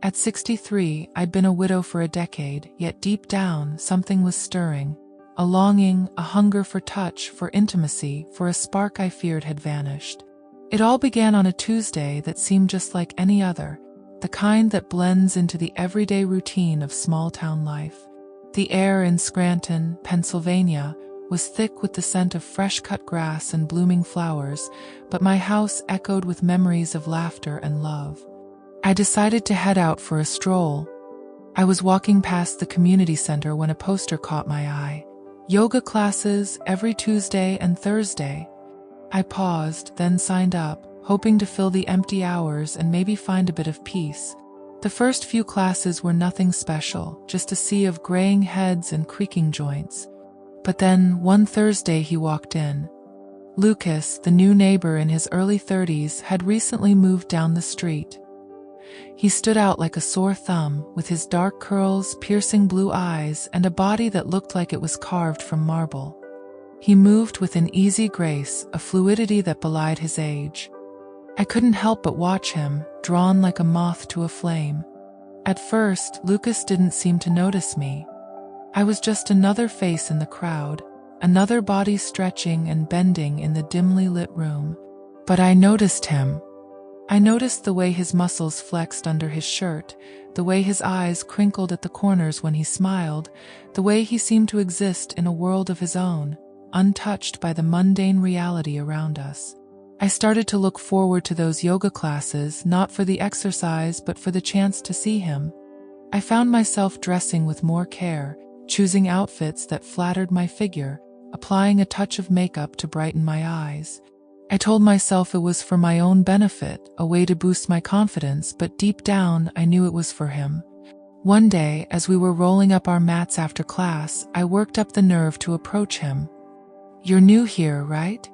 At 63, I'd been a widow for a decade, yet deep down, something was stirring. A longing, a hunger for touch, for intimacy, for a spark I feared had vanished. It all began on a Tuesday that seemed just like any other, the kind that blends into the everyday routine of small-town life. The air in Scranton, Pennsylvania, was thick with the scent of fresh-cut grass and blooming flowers, but my house echoed with memories of laughter and love. I decided to head out for a stroll. I was walking past the community center when a poster caught my eye. Yoga classes every Tuesday and Thursday. I paused, then signed up, hoping to fill the empty hours and maybe find a bit of peace. The first few classes were nothing special, just a sea of graying heads and creaking joints. But then, one Thursday he walked in. Lucas, the new neighbor in his early 30s, had recently moved down the street. He stood out like a sore thumb, with his dark curls, piercing blue eyes, and a body that looked like it was carved from marble. He moved with an easy grace, a fluidity that belied his age. I couldn't help but watch him, drawn like a moth to a flame. At first, Lucas didn't seem to notice me. I was just another face in the crowd, another body stretching and bending in the dimly lit room. But I noticed him. I noticed the way his muscles flexed under his shirt, the way his eyes crinkled at the corners when he smiled, the way he seemed to exist in a world of his own, untouched by the mundane reality around us. I started to look forward to those yoga classes, not for the exercise but for the chance to see him. I found myself dressing with more care, choosing outfits that flattered my figure, applying a touch of makeup to brighten my eyes. I told myself it was for my own benefit, a way to boost my confidence, but deep down I knew it was for him. One day, as we were rolling up our mats after class, I worked up the nerve to approach him. "You're new here, right?"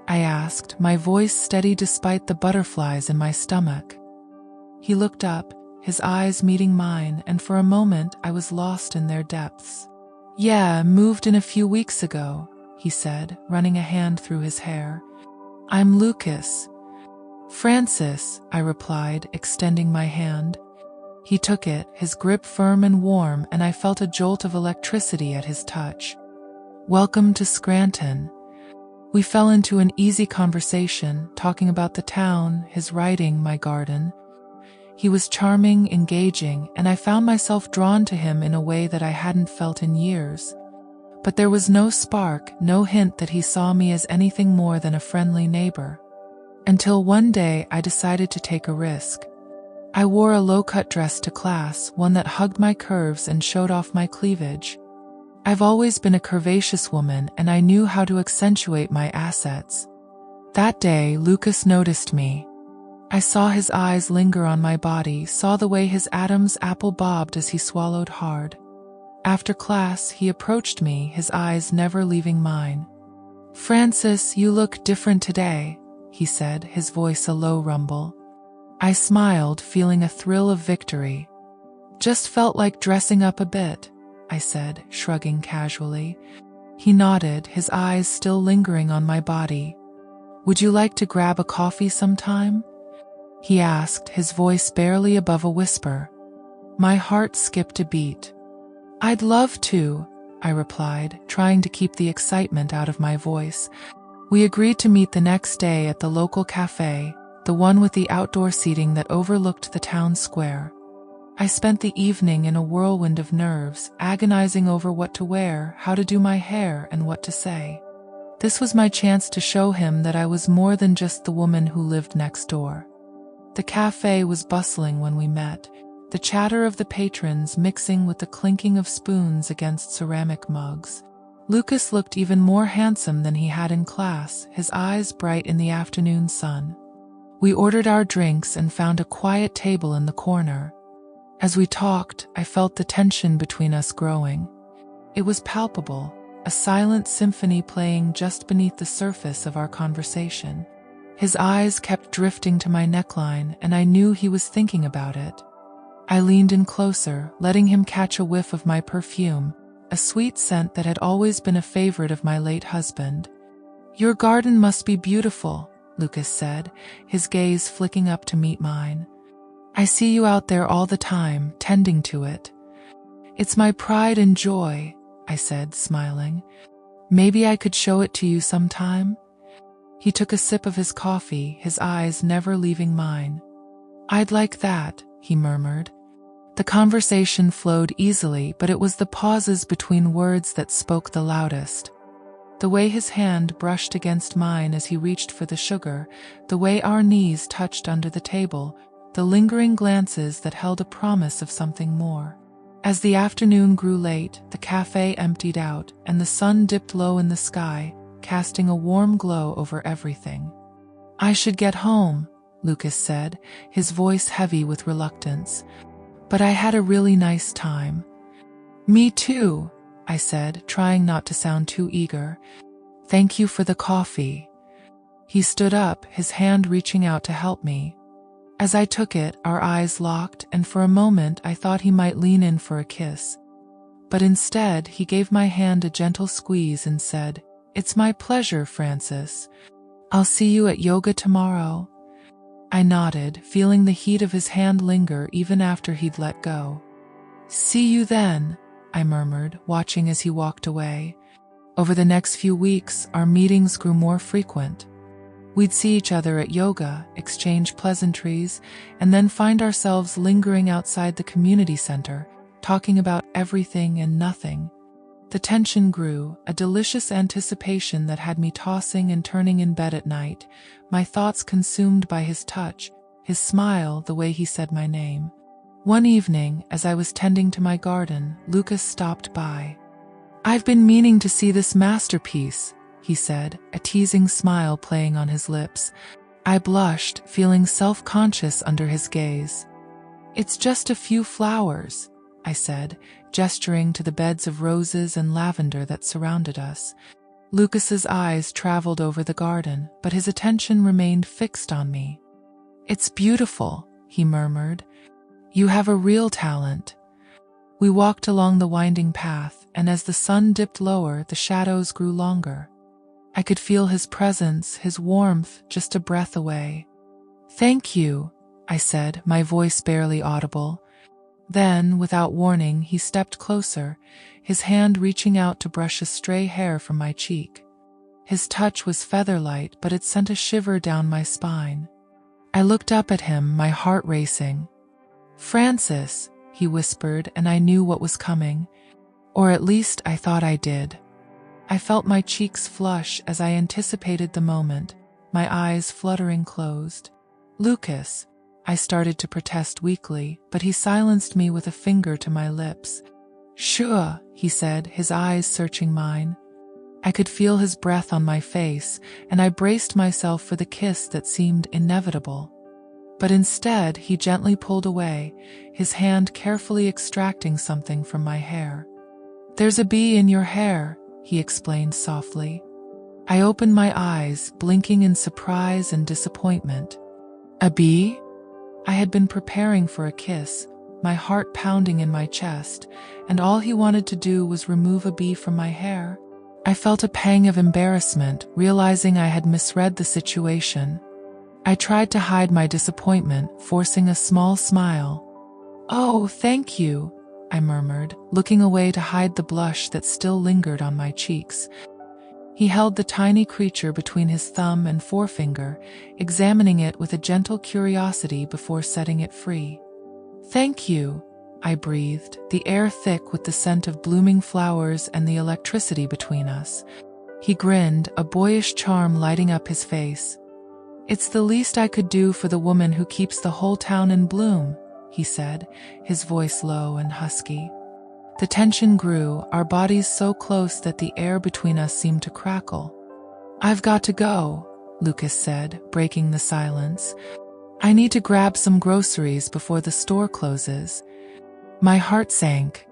I asked, my voice steady despite the butterflies in my stomach. He looked up, his eyes meeting mine, and for a moment I was lost in their depths. "Yeah, moved in a few weeks ago," he said, running a hand through his hair. "I'm Lucas." "Francis," I replied, extending my hand. He took it, his grip firm and warm, and I felt a jolt of electricity at his touch. "Welcome to Scranton." We fell into an easy conversation, talking about the town, his writing, my garden. He was charming, engaging, and I found myself drawn to him in a way that I hadn't felt in years. But there was no spark, no hint that he saw me as anything more than a friendly neighbor. Until one day I decided to take a risk. I wore a low-cut dress to class, one that hugged my curves and showed off my cleavage. I've always been a curvaceous woman, and I knew how to accentuate my assets. That day, Lucas noticed me. I saw his eyes linger on my body, saw the way his Adam's apple bobbed as he swallowed hard. After class, he approached me, his eyes never leaving mine. "Francis, you look different today," he said, his voice a low rumble. I smiled, feeling a thrill of victory. "Just felt like dressing up a bit," I said, shrugging casually. He nodded, his eyes still lingering on my body. "Would you like to grab a coffee sometime?" he asked, his voice barely above a whisper. My heart skipped a beat. "I'd love to," I replied, trying to keep the excitement out of my voice. We agreed to meet the next day at the local cafe, the one with the outdoor seating that overlooked the town square. I spent the evening in a whirlwind of nerves, agonizing over what to wear, how to do my hair, and what to say. This was my chance to show him that I was more than just the woman who lived next door. The cafe was bustling when we met, the chatter of the patrons mixing with the clinking of spoons against ceramic mugs. Lucas looked even more handsome than he had in class, his eyes bright in the afternoon sun. We ordered our drinks and found a quiet table in the corner. As we talked, I felt the tension between us growing. It was palpable, a silent symphony playing just beneath the surface of our conversation. His eyes kept drifting to my neckline, and I knew he was thinking about it. I leaned in closer, letting him catch a whiff of my perfume, a sweet scent that had always been a favorite of my late husband. "Your garden must be beautiful," Lucas said, his gaze flicking up to meet mine. I see you out there all the time, tending to it. It's my pride and joy, I said, smiling. Maybe I could show it to you sometime? He took a sip of his coffee, his eyes never leaving mine. I'd like that, he murmured. The conversation flowed easily, but it was the pauses between words that spoke the loudest. The way his hand brushed against mine as he reached for the sugar, the way our knees touched under the table, the lingering glances that held a promise of something more. As the afternoon grew late, the cafe emptied out, and the sun dipped low in the sky, casting a warm glow over everything. I should get home, Lucas said, his voice heavy with reluctance. But I had a really nice time. Me too, I said, trying not to sound too eager. Thank you for the coffee. He stood up, his hand reaching out to help me. As I took it, our eyes locked, and for a moment I thought he might lean in for a kiss. But instead, he gave my hand a gentle squeeze and said, "It's my pleasure, Francis. I'll see you at yoga tomorrow." I nodded, feeling the heat of his hand linger even after he'd let go. "See you then," I murmured, watching as he walked away. Over the next few weeks, our meetings grew more frequent. We'd see each other at yoga, exchange pleasantries, and then find ourselves lingering outside the community center, talking about everything and nothing. The tension grew, a delicious anticipation that had me tossing and turning in bed at night, my thoughts consumed by his touch, his smile, the way he said my name. One evening, as I was tending to my garden, Lucas stopped by. "I've been meaning to see this masterpiece," he said, a teasing smile playing on his lips. I blushed, feeling self-conscious under his gaze. "It's just a few flowers," I said, gesturing to the beds of roses and lavender that surrounded us. Lucas's eyes traveled over the garden, but his attention remained fixed on me. "It's beautiful," he murmured. "You have a real talent." We walked along the winding path, and as the sun dipped lower, the shadows grew longer. I could feel his presence, his warmth, just a breath away. "Thank you," I said, my voice barely audible. Then, without warning, he stepped closer, his hand reaching out to brush a stray hair from my cheek. His touch was feather-light, but it sent a shiver down my spine. I looked up at him, my heart racing. "Francis," he whispered, and I knew what was coming. Or at least I thought I did. I felt my cheeks flush as I anticipated the moment, my eyes fluttering closed. "Lucas," I started to protest weakly, but he silenced me with a finger to my lips. "Sure," he said, his eyes searching mine. I could feel his breath on my face, and I braced myself for the kiss that seemed inevitable. But instead, he gently pulled away, his hand carefully extracting something from my hair. "There's a bee in your hair," he explained softly. I opened my eyes, blinking in surprise and disappointment. "A bee?" I had been preparing for a kiss, my heart pounding in my chest, and all he wanted to do was remove a bee from my hair. I felt a pang of embarrassment, realizing I had misread the situation. I tried to hide my disappointment, forcing a small smile. "Oh, thank you," I murmured, looking away to hide the blush that still lingered on my cheeks. He held the tiny creature between his thumb and forefinger, examining it with a gentle curiosity before setting it free. "Thank you," I breathed, the air thick with the scent of blooming flowers and the electricity between us. He grinned, a boyish charm lighting up his face. "It's the least I could do for the woman who keeps the whole town in bloom," he said, his voice low and husky. The tension grew, our bodies so close that the air between us seemed to crackle. "I've got to go," Lucas said, breaking the silence. "I need to grab some groceries before the store closes." My heart sank.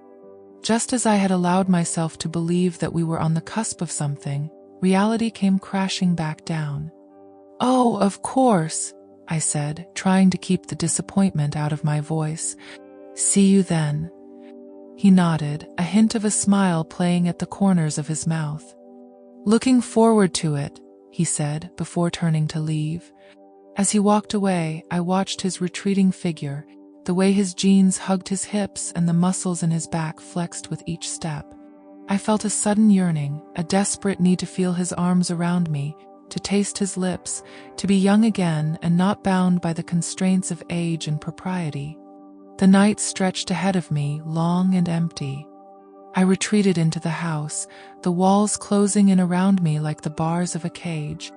Just as I had allowed myself to believe that we were on the cusp of something, reality came crashing back down. "Oh, of course," I said, trying to keep the disappointment out of my voice. "See you then." He nodded, a hint of a smile playing at the corners of his mouth. "Looking forward to it," he said, before turning to leave. As he walked away, I watched his retreating figure, the way his jeans hugged his hips and the muscles in his back flexed with each step. I felt a sudden yearning, a desperate need to feel his arms around me, to taste his lips, to be young again and not bound by the constraints of age and propriety. The night stretched ahead of me, long and empty. I retreated into the house, the walls closing in around me like the bars of a cage.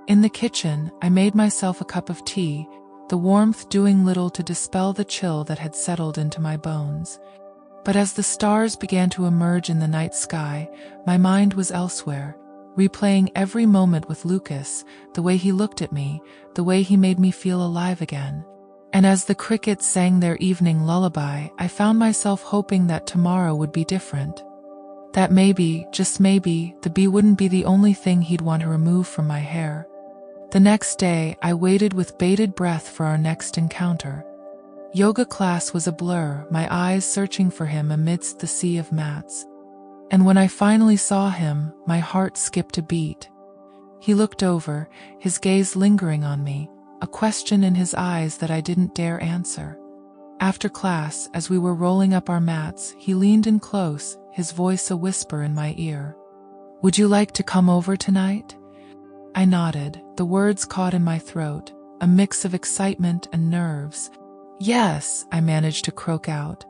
In the kitchen, I made myself a cup of tea, the warmth doing little to dispel the chill that had settled into my bones. But as the stars began to emerge in the night sky, my mind was elsewhere, replaying every moment with Lucas, the way he looked at me, the way he made me feel alive again. And as the crickets sang their evening lullaby, I found myself hoping that tomorrow would be different. That maybe, just maybe, the bee wouldn't be the only thing he'd want to remove from my hair. The next day, I waited with bated breath for our next encounter. Yoga class was a blur, my eyes searching for him amidst the sea of mats. And when I finally saw him, my heart skipped a beat. He looked over, his gaze lingering on me, a question in his eyes that I didn't dare answer. After class, as we were rolling up our mats, he leaned in close, his voice a whisper in my ear. "Would you like to come over tonight?" I nodded, the words caught in my throat, a mix of excitement and nerves. "Yes," I managed to croak out.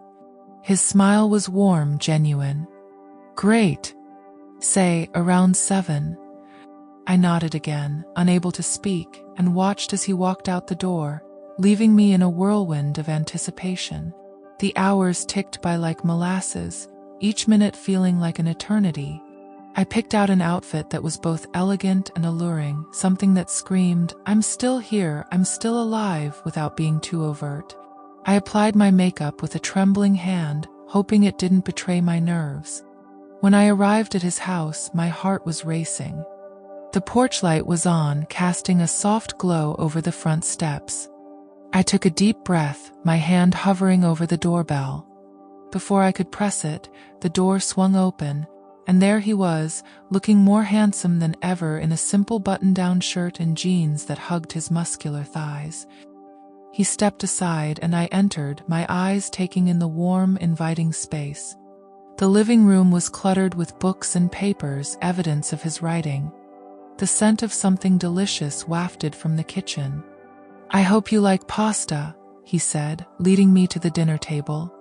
His smile was warm, genuine. "Great. Say, around 7. I nodded again, unable to speak, and watched as he walked out the door, leaving me in a whirlwind of anticipation. The hours ticked by like molasses, each minute feeling like an eternity. I picked out an outfit that was both elegant and alluring, something that screamed, "I'm still here, I'm still alive," without being too overt. I applied my makeup with a trembling hand, hoping it didn't betray my nerves. When I arrived at his house, my heart was racing. The porch light was on, casting a soft glow over the front steps. I took a deep breath, my hand hovering over the doorbell. Before I could press it, the door swung open, and there he was, looking more handsome than ever in a simple button-down shirt and jeans that hugged his muscular thighs. He stepped aside and I entered, my eyes taking in the warm, inviting space. The living room was cluttered with books and papers, evidence of his writing. The scent of something delicious wafted from the kitchen. "I hope you like pasta," he said, leading me to the dinner table.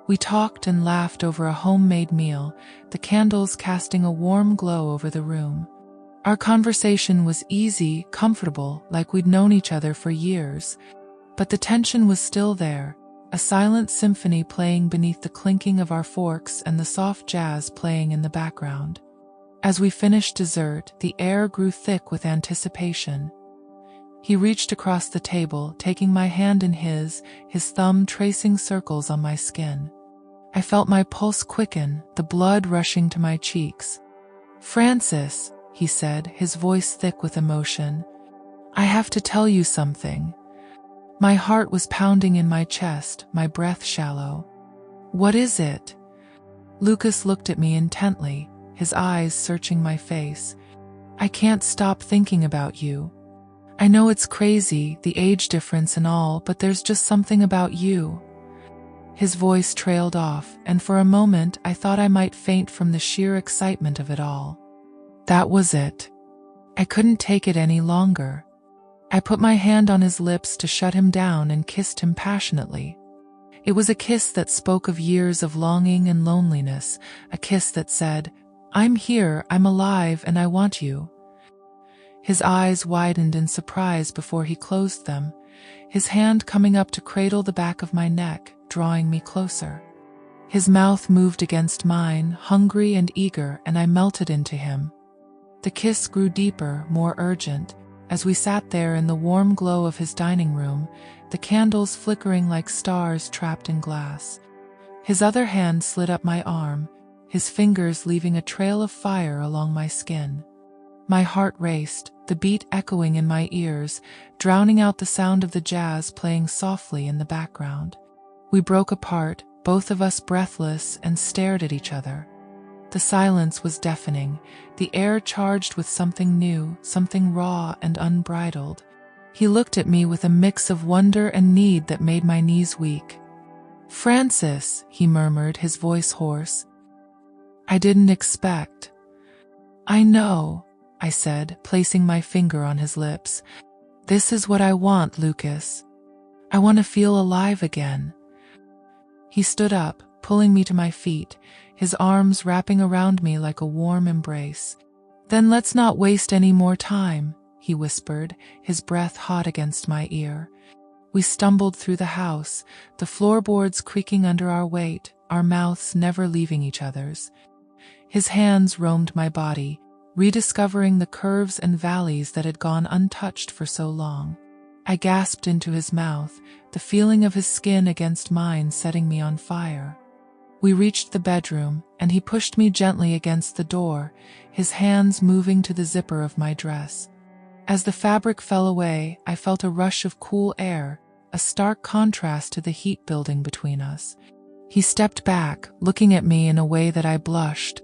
We talked and laughed over a homemade meal, the candles casting a warm glow over the room. Our conversation was easy, comfortable, like we'd known each other for years. But the tension was still there, a silent symphony playing beneath the clinking of our forks and the soft jazz playing in the background. As we finished dessert, the air grew thick with anticipation. He reached across the table, taking my hand in his thumb tracing circles on my skin. I felt my pulse quicken, the blood rushing to my cheeks. "Francis," he said, his voice thick with emotion, "I have to tell you something." My heart was pounding in my chest, my breath shallow. "What is it?" Lucas looked at me intently, his eyes searching my face. "I can't stop thinking about you. I know it's crazy, the age difference and all, but there's just something about you." His voice trailed off, and for a moment I thought I might faint from the sheer excitement of it all. That was it. I couldn't take it any longer. I put my hand on his lips to shut him down and kissed him passionately. It was a kiss that spoke of years of longing and loneliness, a kiss that said, "I'm here, I'm alive, and I want you." His eyes widened in surprise before he closed them, his hand coming up to cradle the back of my neck, drawing me closer. His mouth moved against mine, hungry and eager, and I melted into him. The kiss grew deeper, more urgent, as we sat there in the warm glow of his dining room, the candles flickering like stars trapped in glass. His other hand slid up my arm, his fingers leaving a trail of fire along my skin. My heart raced, the beat echoing in my ears, drowning out the sound of the jazz playing softly in the background. We broke apart, both of us breathless, and stared at each other. The silence was deafening, the air charged with something new, something raw and unbridled. He looked at me with a mix of wonder and need that made my knees weak. "Francis," he murmured, his voice hoarse. "I didn't expect." "I know," I said, placing my finger on his lips. "This is what I want, Lucas. I want to feel alive again." He stood up, pulling me to my feet, his arms wrapping around me like a warm embrace. "Then let's not waste any more time," he whispered, his breath hot against my ear. We stumbled through the house, the floorboards creaking under our weight, our mouths never leaving each other's. His hands roamed my body, rediscovering the curves and valleys that had gone untouched for so long. I gasped into his mouth, the feeling of his skin against mine setting me on fire. We reached the bedroom, and he pushed me gently against the door, his hands moving to the zipper of my dress. As the fabric fell away, I felt a rush of cool air, a stark contrast to the heat building between us. He stepped back, looking at me in a way that I blushed.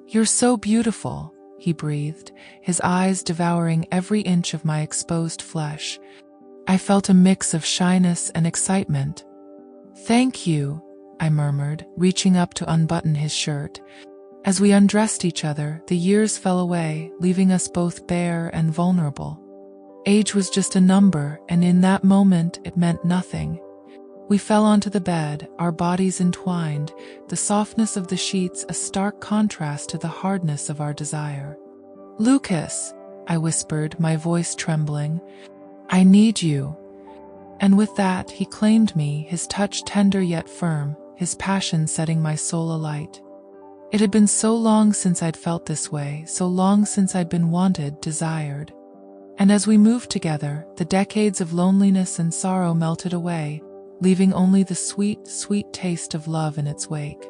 "You're so beautiful," he breathed, his eyes devouring every inch of my exposed flesh. I felt a mix of shyness and excitement. "Thank you," I murmured, reaching up to unbutton his shirt. As we undressed each other, the years fell away, leaving us both bare and vulnerable. Age was just a number, and in that moment it meant nothing. We fell onto the bed, our bodies entwined, the softness of the sheets a stark contrast to the hardness of our desire. "Lucas," I whispered, my voice trembling, "I need you." And with that, he claimed me, his touch tender yet firm, his passion setting my soul alight. It had been so long since I'd felt this way, so long since I'd been wanted, desired. And as we moved together, the decades of loneliness and sorrow melted away, leaving only the sweet, sweet taste of love in its wake.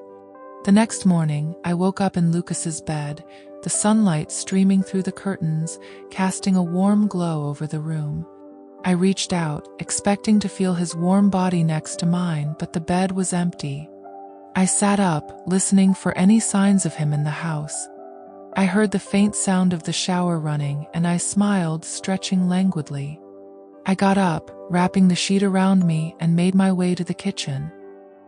The next morning, I woke up in Lucas's bed, the sunlight streaming through the curtains, casting a warm glow over the room. I reached out, expecting to feel his warm body next to mine, but the bed was empty. I sat up, listening for any signs of him in the house. I heard the faint sound of the shower running, and I smiled, stretching languidly. I got up, wrapping the sheet around me, and made my way to the kitchen.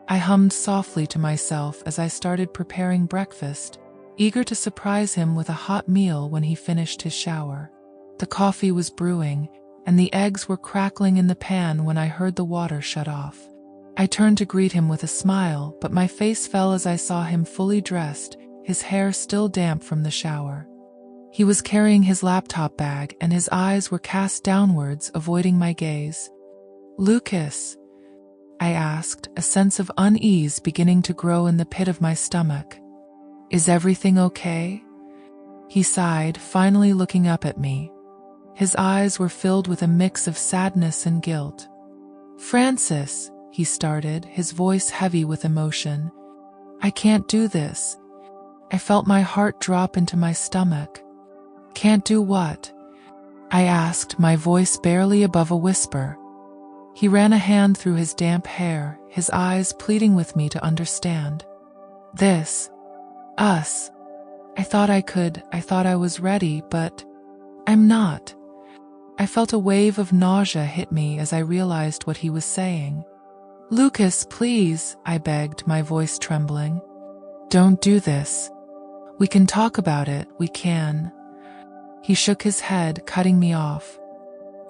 I hummed softly to myself as I started preparing breakfast, eager to surprise him with a hot meal when he finished his shower. The coffee was brewing, and the eggs were crackling in the pan when I heard the water shut off. I turned to greet him with a smile, but my face fell as I saw him fully dressed, his hair still damp from the shower. He was carrying his laptop bag, and his eyes were cast downwards, avoiding my gaze. "Lucas?" I asked, a sense of unease beginning to grow in the pit of my stomach. "Is everything okay?" He sighed, finally looking up at me. His eyes were filled with a mix of sadness and guilt. "Francis," he started, his voice heavy with emotion, "I can't do this." I felt my heart drop into my stomach. "Can't do what?" I asked, my voice barely above a whisper. He ran a hand through his damp hair, his eyes pleading with me to understand. "This. Us. I thought I could, I thought I was ready, but I'm not." I felt a wave of nausea hit me as I realized what he was saying. "Lucas, please," I begged, my voice trembling. "Don't do this. We can talk about it, we can." He shook his head, cutting me off.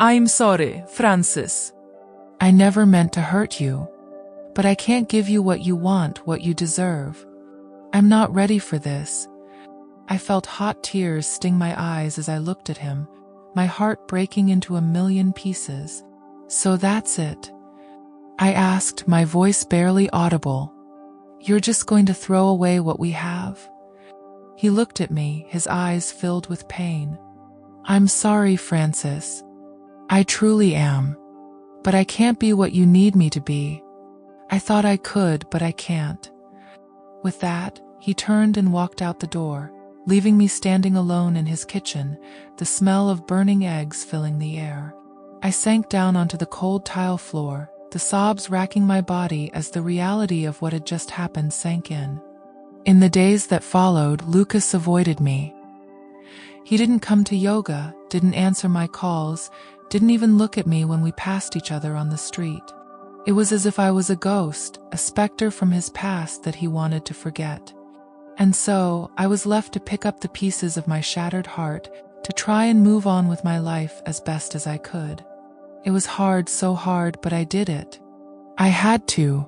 "I'm sorry, Francis. I never meant to hurt you. But I can't give you what you want, what you deserve. I'm not ready for this." I felt hot tears sting my eyes as I looked at him, my heart breaking into a million pieces. "So that's it?" I asked, my voice barely audible. "You're just going to throw away what we have?" He looked at me, his eyes filled with pain. "I'm sorry, Francis. I truly am. But I can't be what you need me to be. I thought I could, but I can't." With that, he turned and walked out the door, leaving me standing alone in his kitchen, the smell of burning eggs filling the air. I sank down onto the cold tile floor, the sobs racking my body as the reality of what had just happened sank in. In the days that followed, Lucas avoided me. He didn't come to yoga, didn't answer my calls, didn't even look at me when we passed each other on the street. It was as if I was a ghost, a specter from his past that he wanted to forget. And so, I was left to pick up the pieces of my shattered heart, to try and move on with my life as best as I could. It was hard, so hard, but I did it. I had to.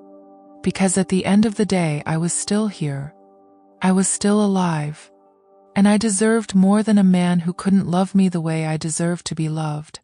Because at the end of the day, I was still here. I was still alive. And I deserved more than a man who couldn't love me the way I deserved to be loved.